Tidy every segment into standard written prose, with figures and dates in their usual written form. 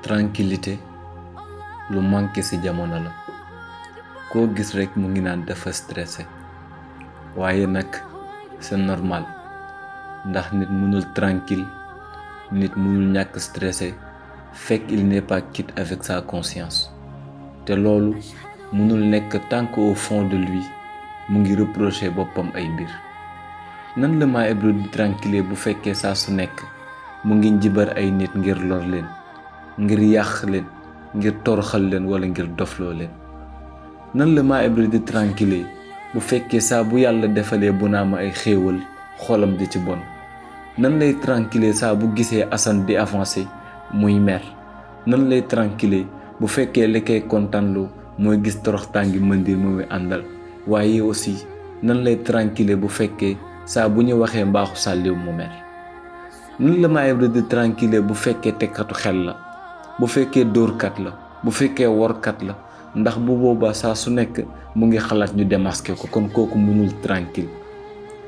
tranquillité lu manqué ci jamono la koo gis rekk mu ngi naan dafa stressé waaye nag c'est normal ndax nit mënul tranquille nit mënul ñàkk stressé fekk il n'est pas quitte avec sa conscience te loolu mënul nekk tant qu'au fond de lui mu ngi reprocher boppam ay mbir nan la Maa Ebro di tranquille bu fekkee saa su nekk mu ngi njibar ay nit ngir lor leen ngir yàq leen ngir toroxal leen wala ngir dofloo leen nan la Maa Ebro di tranquille bu fekkee saa bu yàlla defalee Bounama ay xéewal xolam di ci bon nan lay tranquille saa bu gisee Assane di avancer muy mer nan lay tranquille bu fekkee li koy kontaanloo mooy gis toroxtaangi Mandir mu muy àndal waaye aussi nan lay tranquille bu fekkee saa bu ñu waxee mbaaxu Saliou mu mer nan la Maa Ebro di tranquille bu fekkee tekkatu xel la bu fekkee dóorkat la bu fekkee workat la ndax bu boobaa saa su nekk mu ngi xalaat ñu démasqué ko kon kooku mënul tranquille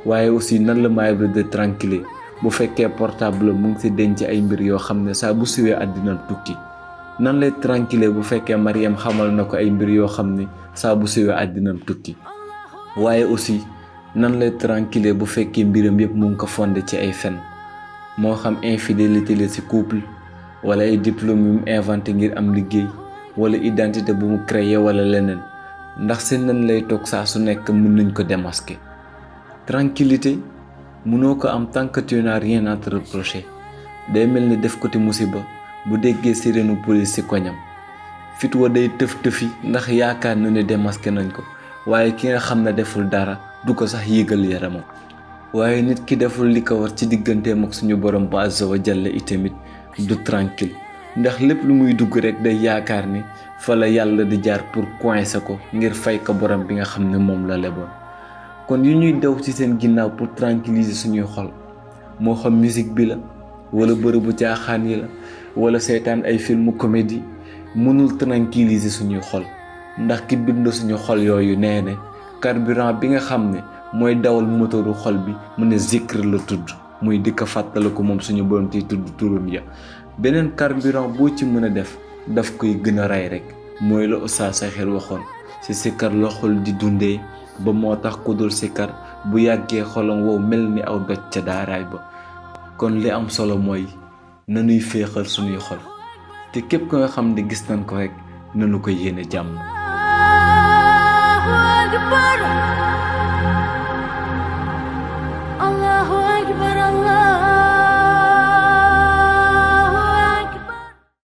waaye aussi nan la Maa Ebro di tranquille bu fekkee portable mu ngi ci denc ay mbir yoo xam ne saa bu siwee àddina tukki nan lay tranquille bu fekkee Mariam xamal na ko ay mbir yoo xam ne saa bu siwee àddina tukki waaye aussi nan lay tranquille bu fekkee mbiram yëpp mu ngi ko fondé ci ay fen moo xam infidélité la ci couple wala ay diplôme yu mu inventé ngir am liggéey wala identité bu mu créé wala leneen ndax seen nan lay toog saa su nekk mën nañ ko démasquer tranquillité mënoo ko am tant que tu n'as rien à te reprocher day mel ni def ko ti musiba bu déggee sireenu police ci koñam fit wa day tëf tëfi ndax yaakaar na ne démasqué nañ ko waaye ki nga xam ne deful dara du ko sax yëgal yaramam waaye nit ki deful li ko war ci digganteem ak suñu borom ba azza wa jalla itamit du tranquille ndax lépp lu muy dugg rek day yaakaar ni fa la yàlla di jaar pour coincer ko ngir fay ko borom bi nga xam ne moom la leboon kon yu ñuy daw ci seen ginnaaw pour tranquilliser suñuy xol moo xam musique bi la wala bërëbu caaxaan yi la wala seetaan ay filmu comédie mënul tranquilliser suñuy xol ndax ki bind suñu xol yooyu nee ne carburant bi nga xam ne mooy dawal motoru xol bi mu ne zikr la tudd muy di ko fàttaliku moom suñu borom ciy tudd turam ya beneen carburant boo ci mën a def daf koy gën a rey rek mooy la Oustaz Sakhir waxoon ci sikkar la xol di dundee ba moo tax ku dul sikkar bu yàggee xolam wow mel ni aw doj ca daaraay ba kon li am solo mooy nanuy féexal suñuy xol te képp ko nga xam ne gis nañ ko rek nanu ko yéene jàmm.